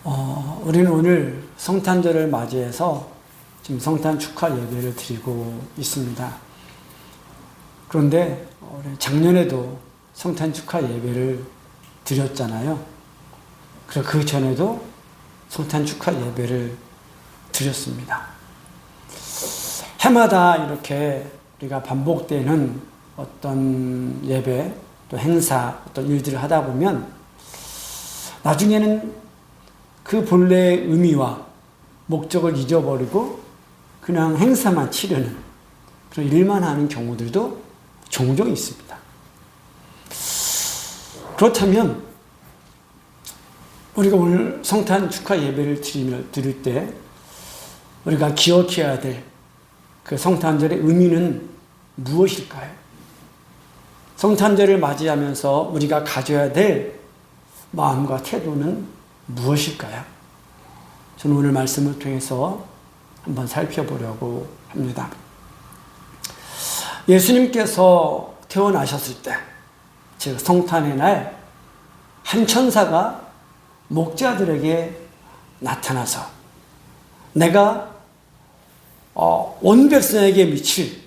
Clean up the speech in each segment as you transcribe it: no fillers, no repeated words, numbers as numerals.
우리는 오늘 성탄절을 맞이해서 지금 성탄 축하 예배를 드리고 있습니다. 그런데 작년에도 성탄 축하 예배를 드렸잖아요. 그리고 그 전에도 성탄 축하 예배를 드렸습니다. 해마다 이렇게 우리가 반복되는 어떤 예배, 또 행사, 어떤 일들을 하다 보면 나중에는 그 본래의 의미와 목적을 잊어버리고 그냥 행사만 치르는 그런 일만 하는 경우들도 종종 있습니다. 그렇다면 우리가 오늘 성탄 축하 예배를 드릴 때 우리가 기억해야 될 그 성탄절의 의미는 무엇일까요? 성탄절을 맞이하면서 우리가 가져야 될 마음과 태도는 무엇일까요? 저는 오늘 말씀을 통해서 한번 살펴보려고 합니다. 예수님께서 태어나셨을 때, 즉 성탄의 날, 한 천사가 목자들에게 나타나서 내가 온 백성에게 미칠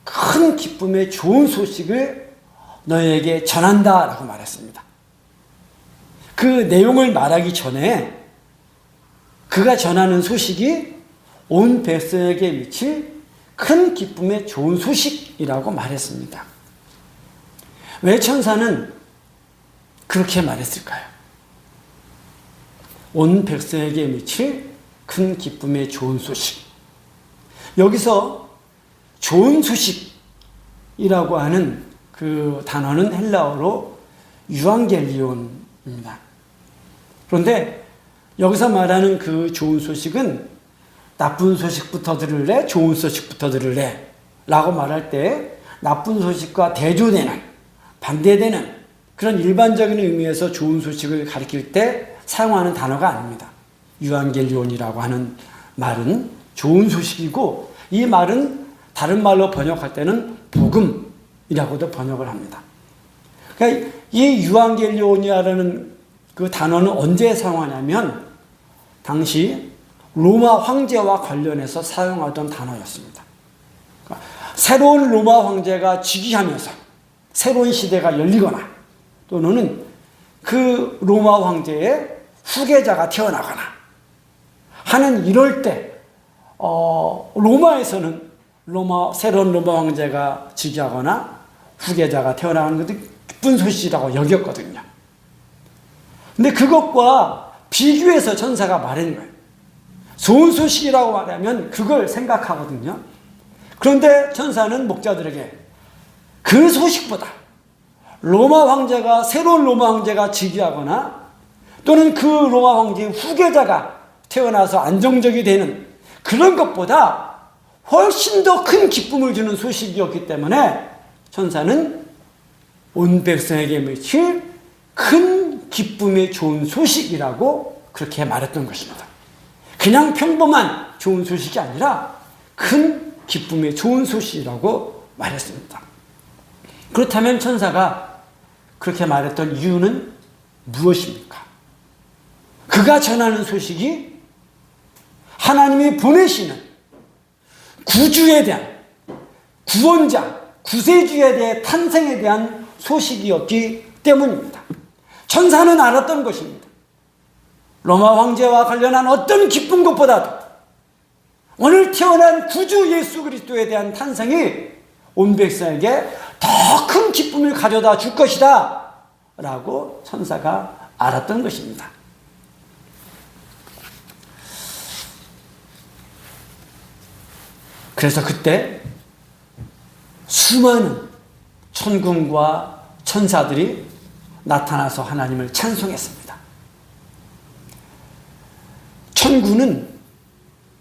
큰 기쁨의 좋은 소식을 너희에게 전한다라고 말했습니다. 그 내용을 말하기 전에 그가 전하는 소식이 온 백성에게 미칠 큰 기쁨의 좋은 소식이라고 말했습니다. 왜 천사는 그렇게 말했을까요? 온 백성에게 미칠 큰 기쁨의 좋은 소식. 여기서 좋은 소식이라고 하는 그 단어는 헬라어로 유앙겔리온입니다. 그런데 여기서 말하는 그 좋은 소식은 나쁜 소식부터 들을래? 좋은 소식부터 들을래? 라고 말할 때 나쁜 소식과 대조되는, 반대되는 그런 일반적인 의미에서 좋은 소식을 가리킬 때 사용하는 단어가 아닙니다. 유앙겔리온이라고 하는 말은 좋은 소식이고 이 말은 다른 말로 번역할 때는 복음이라고도 번역을 합니다. 그러니까 이 유앙겔리온이라는 그 단어는 언제 사용하냐면 당시 로마 황제와 관련해서 사용하던 단어였습니다. 그러니까 새로운 로마 황제가 즉위하면서 새로운 시대가 열리거나 또는 그 로마 황제의 후계자가 태어나거나 하는 이럴 때 로마에서는 새로운 로마 황제가 즉위하거나 후계자가 태어나는 것도 기쁜 소식이라고 여겼거든요. 근데 그것과 비교해서 천사가 말하는 거예요. 좋은 소식이라고 말하면 그걸 생각하거든요. 그런데 천사는 목자들에게 그 소식보다 새로운 로마 황제가 즉위하거나 또는 그 로마 황제의 후계자가 태어나서 안정적이 되는 그런 것보다 훨씬 더 큰 기쁨을 주는 소식이었기 때문에 천사는 온 백성에게 미칠 큰 기쁨의 좋은 소식이라고 그렇게 말했던 것입니다. 그냥 평범한 좋은 소식이 아니라 큰 기쁨의 좋은 소식이라고 말했습니다. 그렇다면 천사가 그렇게 말했던 이유는 무엇입니까? 그가 전하는 소식이 하나님이 보내시는 구주에 대한, 구원자, 구세주에 대한 탄생에 대한 소식이었기 때문입니다. 천사는 알았던 것입니다. 로마 황제와 관련한 어떤 기쁜 것보다도 오늘 태어난 구주 예수 그리스도에 대한 탄생이 온 백성에게 더 큰 기쁨을 가져다 줄 것이다 라고 천사가 알았던 것입니다. 그래서 그때 수많은 천군과 천사들이 나타나서 하나님을 찬송했습니다. 천군은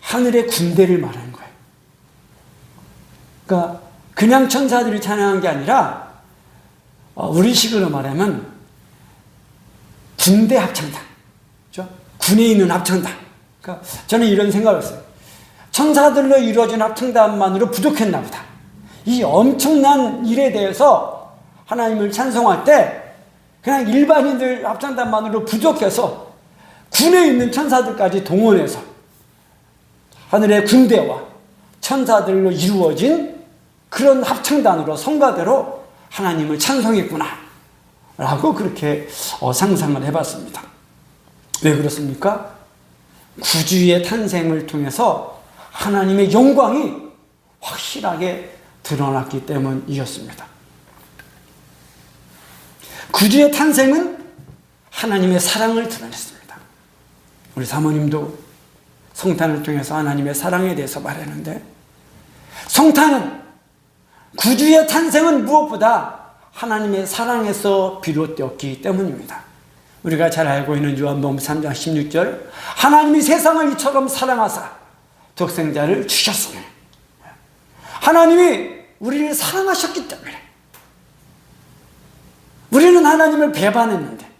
하늘의 군대를 말하는 거예요. 그러니까 그냥 천사들이 찬양한 게 아니라 우리식으로 말하면 군대 합창단, 그렇죠? 군에 있는 합창단. 그러니까 저는 이런 생각을 했어요. 천사들로 이루어진 합창단만으로 부족했나 보다. 이 엄청난 일에 대해서 하나님을 찬송할 때 그냥 일반인들 합창단만으로 부족해서 군에 있는 천사들까지 동원해서 하늘의 군대와 천사들로 이루어진 그런 합창단으로 성가대로 하나님을 찬송했구나 라고 그렇게 상상을 해봤습니다. 왜 그렇습니까? 구주의 탄생을 통해서 하나님의 영광이 확실하게 드러났기 때문이었습니다. 구주의 탄생은 하나님의 사랑을 드러냈습니다. 우리 사모님도 성탄을 통해서 하나님의 사랑에 대해서 말했는데, 성탄은, 구주의 탄생은 무엇보다 하나님의 사랑에서 비롯되었기 때문입니다. 우리가 잘 알고 있는 요한복음 3장 16절, 하나님이 세상을 이처럼 사랑하사 독생자를 주셨으니, 하나님이 우리를 사랑하셨기 때문에, 우리는 하나님을 배반했는데,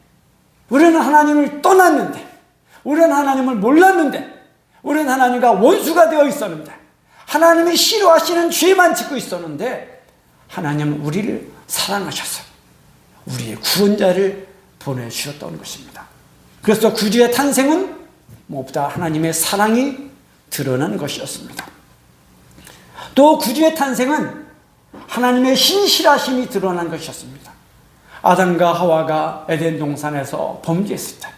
우리는 하나님을 떠났는데, 우리는 하나님을 몰랐는데, 우리는 하나님과 원수가 되어 있었는데, 하나님이 싫어하시는 죄만 짓고 있었는데, 하나님은 우리를 사랑하셔서 우리의 구원자를 보내주셨던 것입니다. 그래서 구주의 탄생은 무엇보다 하나님의 사랑이 드러난 것이었습니다. 또 구주의 탄생은 하나님의 신실하심이 드러난 것이었습니다. 아담과 하와가 에덴 동산에서 범죄했을 때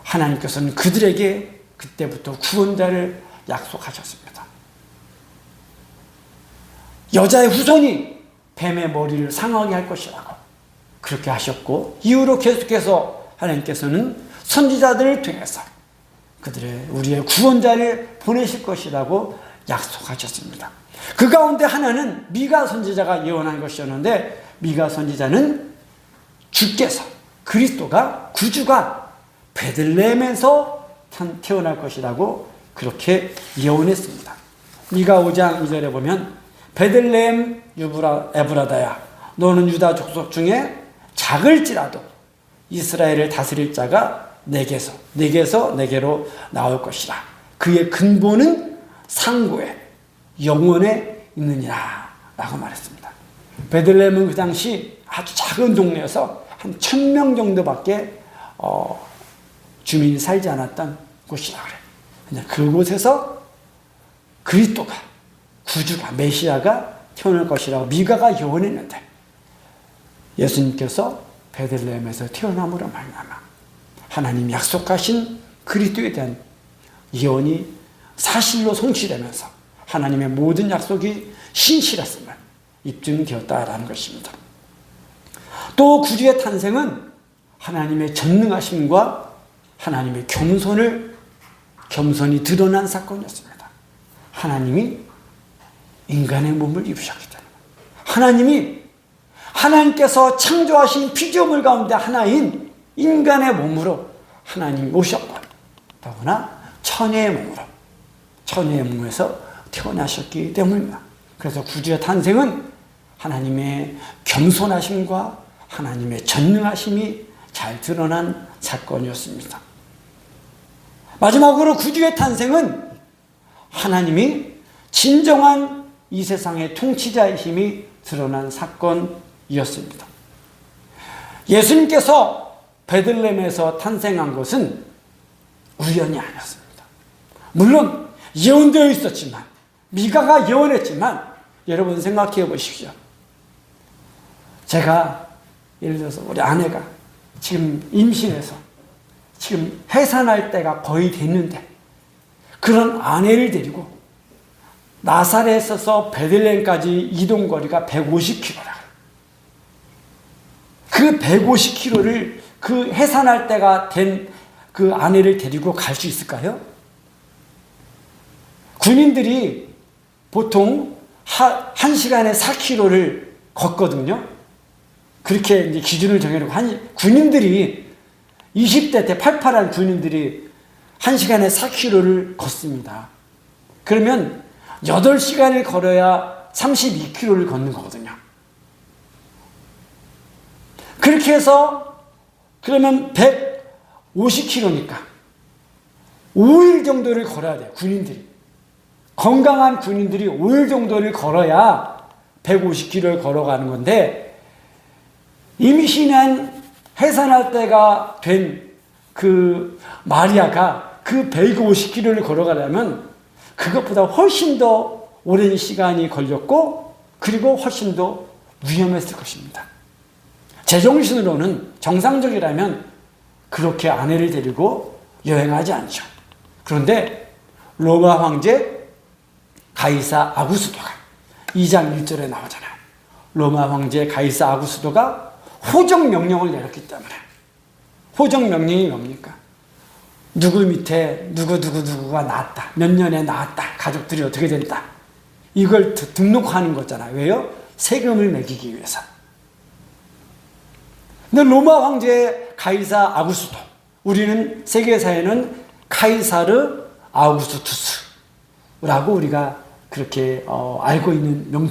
하나님께서는 그들에게 그때부터 구원자를 약속하셨습니다. 여자의 후손이 뱀의 머리를 상하게 할 것이라고 그렇게 하셨고, 이후로 계속해서 하나님께서는 선지자들을 통해서 우리의 구원자를 보내실 것이라고 약속하셨습니다. 그 가운데 하나는 미가 선지자가 예언한 것이었는데, 미가 선지자는 주께서, 그리스도가, 구주가 베들레헴에서 태어날 것이라고 그렇게 예언했습니다. 미가 5장 2절에 보면, 베들레헴 에브라다야, 너는 유다 족속 중에 작을지라도 이스라엘을 다스릴 자가 내게서 내게로 나올 것이라. 그의 근본은 상고에 영원에 있느니라 라고 말했습니다. 베들레헴은 그 당시 아주 작은 동네에서 한 1000명 정도밖에 주민이 살지 않았던 곳이라 그래요. 그곳에서 그리스도가, 구주가, 메시아가 태어날 것이라고 미가가 예언했는데, 예수님께서 베들레헴에서 태어남으로 말미암아 하나님 약속하신 그리스도에 대한 예언이 사실로 성취되면서 하나님의 모든 약속이 신실했음을 입증되었다라는 것입니다. 또 구주의 탄생은 하나님의 전능하심과 하나님의 겸손이 드러난 사건이었습니다. 하나님이 인간의 몸을 입으셨기 때문에, 하나님께서 창조하신 피조물 가운데 하나인 인간의 몸으로 하나님이 오셨고, 더구나 처녀의 몸에서 태어나셨기 때문입니다. 그래서 구주의 탄생은 하나님의 겸손하심과 하나님의 전능하심이 잘 드러난 사건이었습니다. 마지막으로 구주의 탄생은 하나님이 진정한 이 세상의 통치자이심이 드러난 사건이었습니다. 예수님께서 베들레헴에서 탄생한 것은 우연이 아니었습니다. 물론 예언되어 있었지만, 미가가 예언했지만, 여러분 생각해 보십시오. 제가 예를 들어서 우리 아내가 지금 임신해서 지금 해산할 때가 거의 됐는데, 그런 아내를 데리고 나사렛에서 베들레헴까지 이동거리가 150km라. 그 150km를 그 해산할 때가 된 그 아내를 데리고 갈 수 있을까요? 군인들이 보통 1시간에 4km를 걷거든요. 그렇게 이제 기준을 정해놓고 군인들이 20대 때 팔팔한 군인들이 1시간에 4km를 걷습니다. 그러면 8시간을 걸어야 32km를 걷는 거거든요. 그렇게 해서 그러면 150km니까 5일 정도를 걸어야 돼요. 군인들이. 건강한 군인들이 5일 정도를 걸어야 150km를 걸어가는 건데, 임신한 해산할 때가 된 그 마리아가 그 150km를 걸어가려면 그것보다 훨씬 더 오랜 시간이 걸렸고 그리고 훨씬 더 위험했을 것입니다. 제정신으로는 정상적이라면 그렇게 아내를 데리고 여행하지 않죠. 그런데 로마 황제 가이사 아구스도가 2장 1절에 나오잖아요. 로마 황제 가이사 아구스도가 호적 명령을 내렸기 때문에 호적 명령이 뭡니까? 누구 밑에 누구가 낳았다. 몇 년에 낳았다. 가족들이 어떻게 된다. 이걸 등록하는 거잖아요. 왜요? 세금을 매기기 위해서. 근데 로마 황제 가이사 아구스도, 우리는 세계사에는 카이사르 아우구스투스라고 우리가 그렇게 알고 있는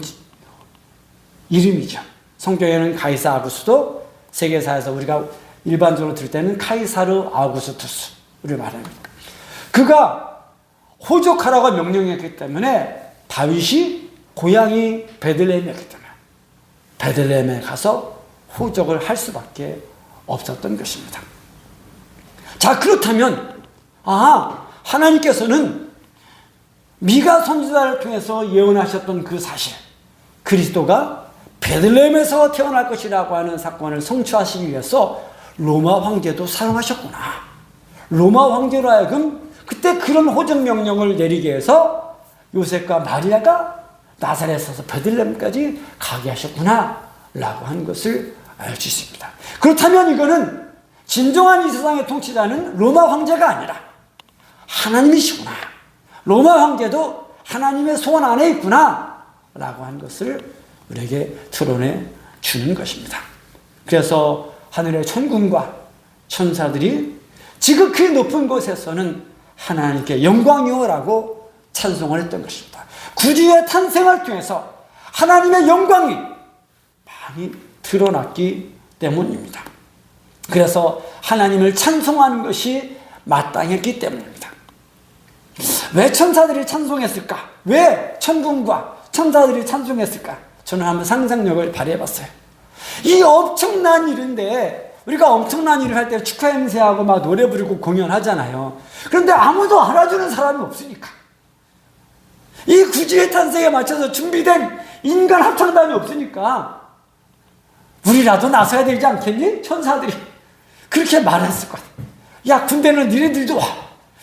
이름이죠. 성경에는 가이사 아구스도, 세계사에서 우리가 일반적으로 들을 때는 카이사르 아우구스투스를 말합니다. 그가 호적하라고 명령했기 때문에 다윗이 고향이 베들레헴이었기 때문에 베들레헴에 가서 호적을 할 수밖에 없었던 것입니다. 자, 그렇다면 하나님께서는 미가 선지자를 통해서 예언하셨던 그 사실, 그리스도가 베들레헴에서 태어날 것이라고 하는 사건을 성취하시기 위해서 로마 황제도 사용하셨구나. 로마 황제로 하여금 그때 그런 호적 명령을 내리게 해서 요셉과 마리아가 나사렛에서 베들레헴까지 가게 하셨구나 라고 하는 것을 알 수 있습니다. 그렇다면 이거는 진정한 이 세상의 통치자는 로마 황제가 아니라 하나님이시구나. 로마 황제도 하나님의 손 안에 있구나 라고 하는 것을 우리에게 드러내 주는 것입니다. 그래서 하늘의 천군과 천사들이 지극히 높은 곳에서는 하나님께 영광이오라고 찬송을 했던 것입니다. 구주의 탄생을 통해서 하나님의 영광이 많이 드러났기 때문입니다. 그래서 하나님을 찬송하는 것이 마땅했기 때문입니다. 왜 천사들이 찬송했을까? 왜 천군과 천사들이 찬송했을까? 저는 한번 상상력을 발휘해봤어요. 이 엄청난 일인데 우리가 엄청난 일을 할 때 축하 행세하고 막 노래 부르고 공연하잖아요. 그런데 아무도 알아주는 사람이 없으니까 이 구주의 탄생에 맞춰서 준비된 인간 합창단이 없으니까 우리라도 나서야 되지 않겠니? 천사들이 그렇게 말했을 것 같아요. 야, 군대는 니네들도 와.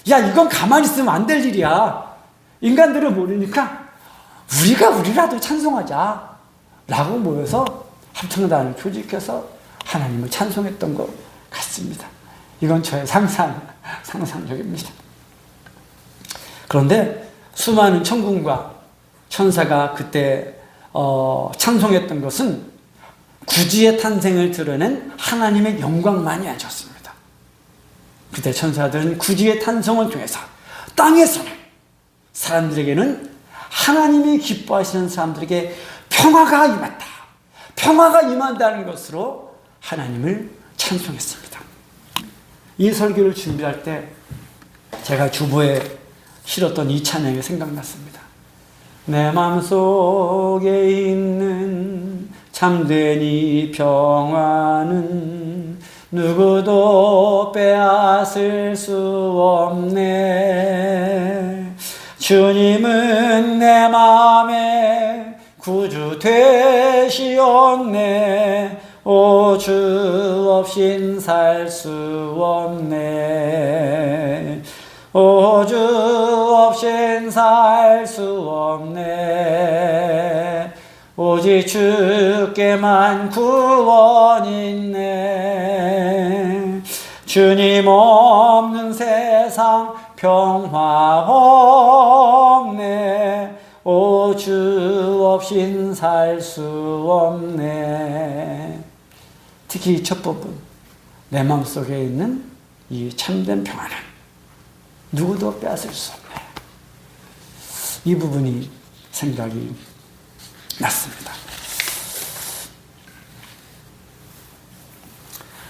야, 이건 가만히 있으면 안 될 일이야. 인간들은 모르니까 우리라도 찬송하자 라고 모여서 합창단을 조직해서 하나님을 찬송했던 것 같습니다. 이건 저의 상상력입니다. 그런데 수많은 천군과 천사가 그때 찬송했던 것은 구주의 탄생을 드러낸 하나님의 영광만이 아니었습니다. 그때 천사들은 구주의 탄생을 통해서 땅에서는 사람들에게는 하나님이 기뻐하시는 사람들에게 평화가 임한다. 평화가 임한다는 것으로 하나님을 찬송했습니다. 이 설교를 준비할 때 제가 주보에 실었던 이 찬양이 생각났습니다. 내 마음속에 있는 참된 이 평화는 누구도 빼앗을 수 없네. 주님은 내 마음에 구주 되시었네. 오, 주 없인 살 수 없네. 오, 주 없인 살 수 없네. 오직 주께만 구원 있네. 주님 없는 세상 평화 없네. 오, 주 없인 살 수 없네. 특히 이 첫 부분, 내 마음속에 있는 이 참된 평화는 누구도 빼앗을 수 없네. 이 부분이 생각이 났습니다.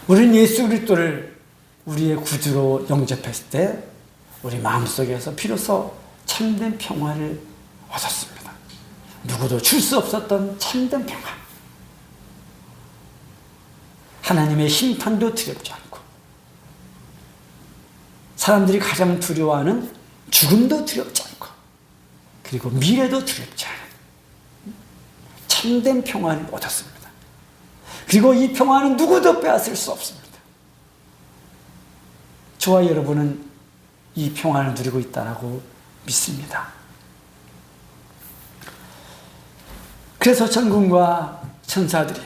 우리는 예수 그리스도를 우리의 구주로 영접했을 때 우리 마음속에서 비로소 참된 평화를 얻었습니다. 누구도 줄 수 없었던 참된 평화. 하나님의 심판도 두렵지 않고 사람들이 가장 두려워하는 죽음도 두렵지 않고 그리고 미래도 두렵지 않은 참된 평안을 얻었습니다. 그리고 이 평안은 누구도 빼앗을 수 없습니다. 저와 여러분은 이 평안을 누리고 있다고 믿습니다. 그래서 천군과 천사들이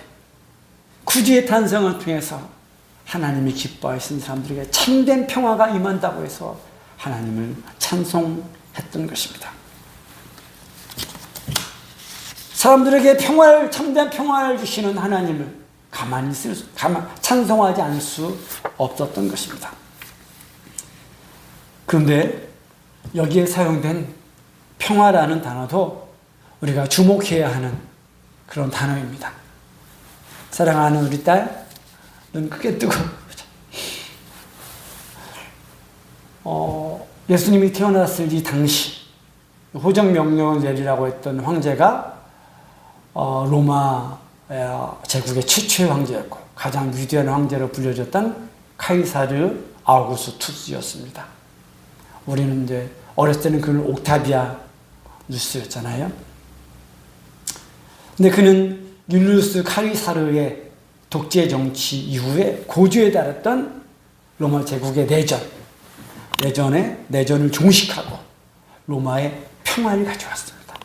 구주의 탄생을 통해서 하나님이 기뻐하신 사람들에게 참된 평화가 임한다고 해서 하나님을 찬송했던 것입니다. 사람들에게 참된 평화를 주시는 하나님을 찬송하지 않을 수 없었던 것입니다. 그런데 여기에 사용된 평화라는 단어도 우리가 주목해야 하는 그런 단어입니다. 사랑하는 우리 딸, 눈 크게 뜨고 예수님이 태어났을 이 당시 호정명령을 내리라고 했던 황제가 로마 제국의 최초의 황제였고 가장 위대한 황제로 불려졌던 카이사르 아우구스투스였습니다. 우리는 이제 어렸을 때는 그는 옥타비아누스였잖아요. 근데 그는 율리우스 카이사르의 독재 정치 이후에 고조에 달했던 로마 제국의 내전을 종식하고 로마의 평화를 가져왔습니다.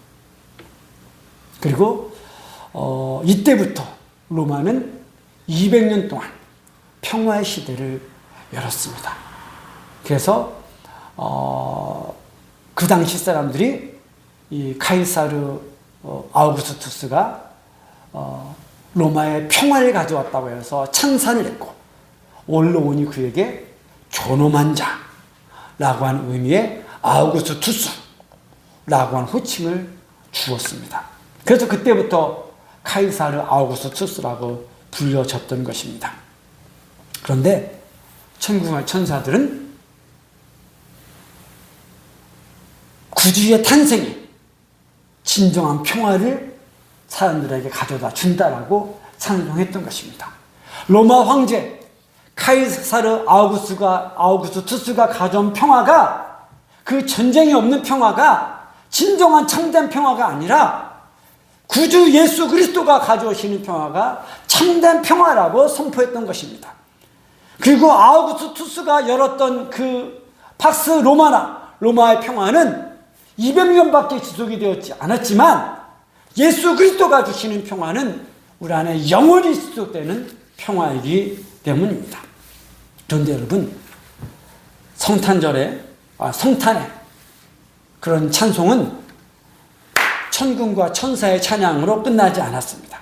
그리고 이때부터 로마는 200년 동안 평화의 시대를 열었습니다. 그래서 그 당시 사람들이 이 카이사르 아우구스투스가 로마의 평화를 가져왔다고 해서 찬사를 했고 원로원이 그에게 존엄한 자라고 하는 의미의 아우구스투스라고 하는 호칭을 주었습니다. 그래서 그때부터 카이사르 아우구스투스라고 불려졌던 것입니다. 그런데 천국의 천사들은 구주의 탄생이 진정한 평화를 사람들에게 가져다 준다라고 찬송했던 것입니다. 로마 황제 카이사르 아우구스투스가 가져온 평화가 그 전쟁이 없는 평화가 진정한 참된 평화가 아니라 구주 예수 그리스도가 가져오시는 평화가 참된 평화라고 선포했던 것입니다. 그리고 아우구스투스가 열었던 그 팍스 로마의 평화는 200년밖에 지속이 되었지 않았지만 예수 그리스도가 주시는 평화는 우리 안에 영원히 지속되는 평화이기 때문입니다. 그런데 여러분, 성탄의 그런 찬송은 천군과 천사의 찬양으로 끝나지 않았습니다.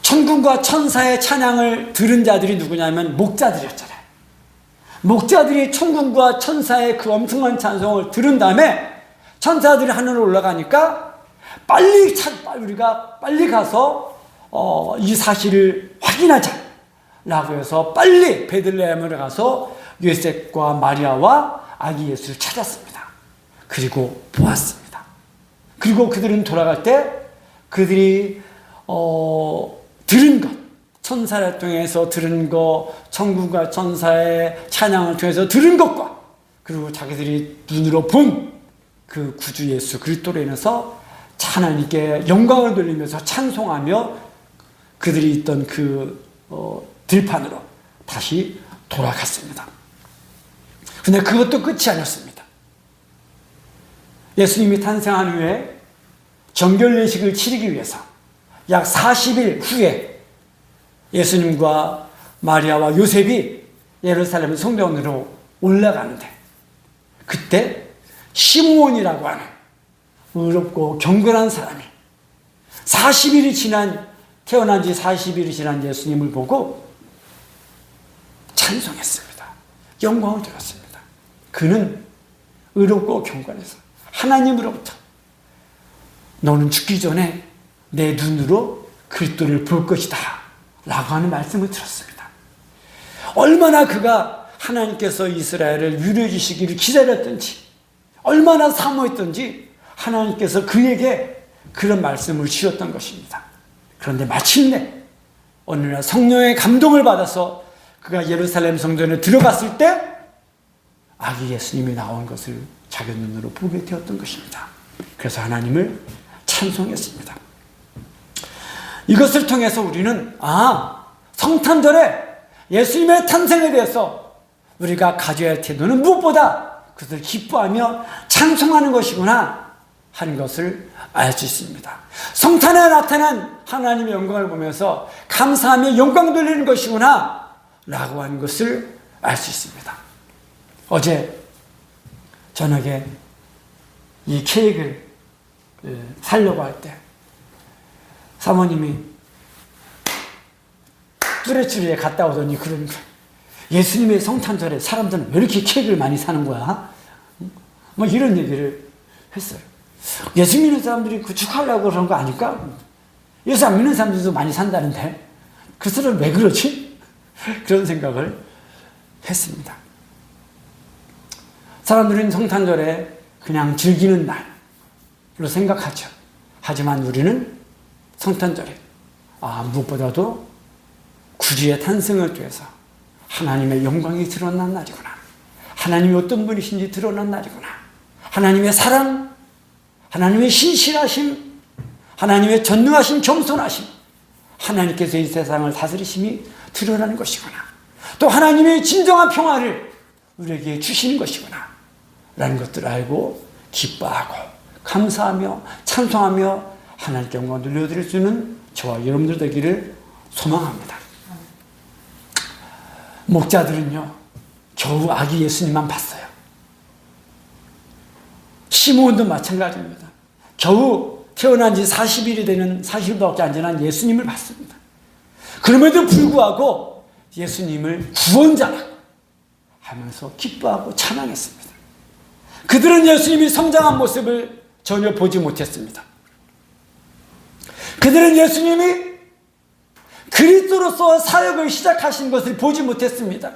천군과 천사의 찬양을 들은 자들이 누구냐면 목자들이었잖아요. 목자들이 천군과 천사의 그 엄청난 찬송을 들은 다음에 천사들이 하늘로 올라가니까 우리가 빨리 가서 이 사실을 확인하자라고 해서 빨리 베들레헴을 가서 요셉과 마리아와 아기 예수를 찾았습니다. 그리고 보았습니다. 그리고 그들은 돌아갈 때 그들이 들은 것, 천사를 통해서 들은 것, 천군과 천사의 찬양을 통해서 들은 것과 그리고 자기들이 눈으로 본 그 구주 예수 그리스도로 인해서 하나님께 영광을 돌리면서 찬송하며 그들이 있던 그 들판으로 다시 돌아갔습니다. 그런데 그것도 끝이 아니었습니다. 예수님이 탄생한 후에 정결 예식을 치르기 위해서 약 40일 후에 예수님과 마리아와 요셉이 예루살렘 성전으로 올라가는데 그때 시므온이라고 하는 의롭고 경건한 사람이 40일이 태어난 지 40일이 지난 예수님을 보고 찬송했습니다. 영광을 드렸습니다. 그는 의롭고 경건해서 하나님으로부터 너는 죽기 전에 내 눈으로 그리스도를 볼 것이다 라고 하는 말씀을 들었습니다. 얼마나 그가 하나님께서 이스라엘을 위로해 주시기를 기다렸던지 얼마나 사모했던지 하나님께서 그에게 그런 말씀을 주셨던 것입니다. 그런데 마침내 어느 날 성령의 감동을 받아서 그가 예루살렘 성전에 들어갔을 때 아기 예수님이 나온 것을 자기 눈으로 보게 되었던 것입니다. 그래서 하나님을 찬송했습니다. 이것을 통해서 우리는 성탄절에 예수님의 탄생에 대해서 우리가 가져야 할 태도는 무엇보다 그것을 기뻐하며 찬송하는 것이구나 하는 것을 알 수 있습니다. 성탄에 나타난 하나님의 영광을 보면서 감사하며 영광 돌리는 것이구나 라고 하는 것을 알 수 있습니다. 어제 저녁에 이 케이크를 사려고 할 때 사모님이 뚜레쥬리에 갔다 오더니 그런 거예요. 예수님의 성탄절에 사람들은 왜 이렇게 케이크를 많이 사는 거야? 뭐 이런 얘기를 했어요. 예수 믿는 사람들이 그 축하하려고 그런 거 아닐까? 예수 안 믿는 사람들도 많이 산다는데 그 사람 왜 그러지? 그런 생각을 했습니다. 사람들은 성탄절에 그냥 즐기는 날로 생각하죠. 하지만 우리는 성탄절에 무엇보다도 구주의 탄생을 통해서 하나님의 영광이 드러난 날이구나. 하나님이 어떤 분이신지 드러난 날이구나. 하나님의 사랑, 하나님의 신실하심, 하나님의 전능하심, 겸손하심, 하나님께서 이 세상을 다스리심이 드러나는 것이구나. 또 하나님의 진정한 평화를 우리에게 주시는 것이구나 라는 것들을 알고 기뻐하고 감사하며 찬송하며 하나님께 영광을 돌려드릴 수 있는 저와 여러분들 되기를 소망합니다. 목자들은요 겨우 아기 예수님만 봤어요. 시므온도 마찬가지입니다. 겨우 태어난 지 40일이 되는 40일밖에 안 지난 예수님을 봤습니다. 그럼에도 불구하고 예수님을 구원자라고 하면서 기뻐하고 찬양했습니다. 그들은 예수님이 성장한 모습을 전혀 보지 못했습니다. 그들은 예수님이 그리스도로서 사역을 시작하신 것을 보지 못했습니다.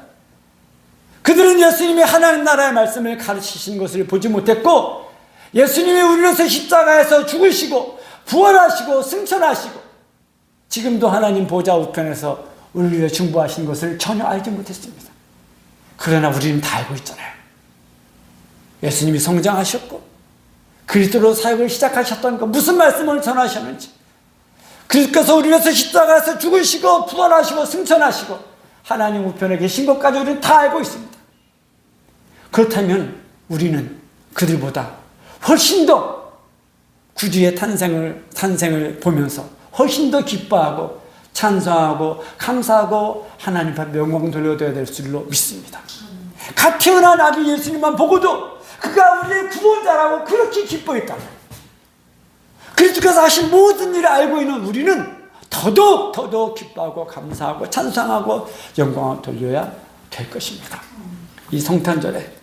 그들은 예수님이 하나님 나라의 말씀을 가르치신 것을 보지 못했고 예수님이 우리로서 십자가에서 죽으시고 부활하시고 승천하시고 지금도 하나님 보좌 우편에서 우리를 중보하신 것을 전혀 알지 못했습니다. 그러나 우리는 다 알고 있잖아요. 예수님이 성장하셨고 그리스도로 사역을 시작하셨다는 것, 무슨 말씀을 전하셨는지, 그리스도께서 우리 위해서 십자가에서 죽으시고 부활하시고 승천하시고 하나님 우편에 계신 것까지 우리는 다 알고 있습니다. 그렇다면 우리는 그들보다 훨씬 더 구주의 탄생을 보면서 훨씬 더 기뻐하고 찬송하고 감사하고 하나님 앞에 영광 돌려드려야 될 줄로 믿습니다. 갓 태어난 아기 예수님만 보고도 그가 우리의 구원자라고 그렇게 기뻐했다. 그리스도께서 하신 모든 일을 알고 있는 우리는 더더욱 기뻐하고 감사하고 찬송하고 영광을 돌려야 될 것입니다. 이 성탄절에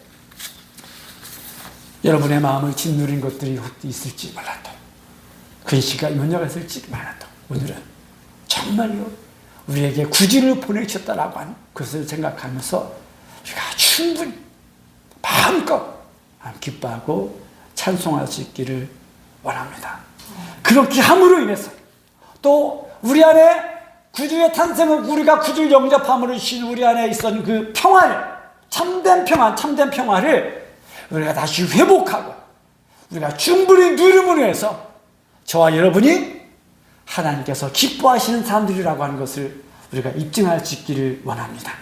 여러분의 마음을 짓누린 것들이 있을지 몰라도, 근시가 연약했을지 몰라도 오늘은 정말로 우리에게 구주를 보내셨다라고 하는 것을 생각하면서 우리가 충분히 마음껏 기뻐하고 찬송할 수 있기를 원합니다. 그렇게 함으로 인해서 또 우리 안에 구주의 탄생을, 우리가 구주를 영접함으로 신 우리 안에 있었던 그 평화를, 참된 평화를 우리가 다시 회복하고 우리가 충분히 누림으로 해서 저와 여러분이 하나님께서 기뻐하시는 사람들이라고 하는 것을 우리가 입증할 수 있기를 원합니다.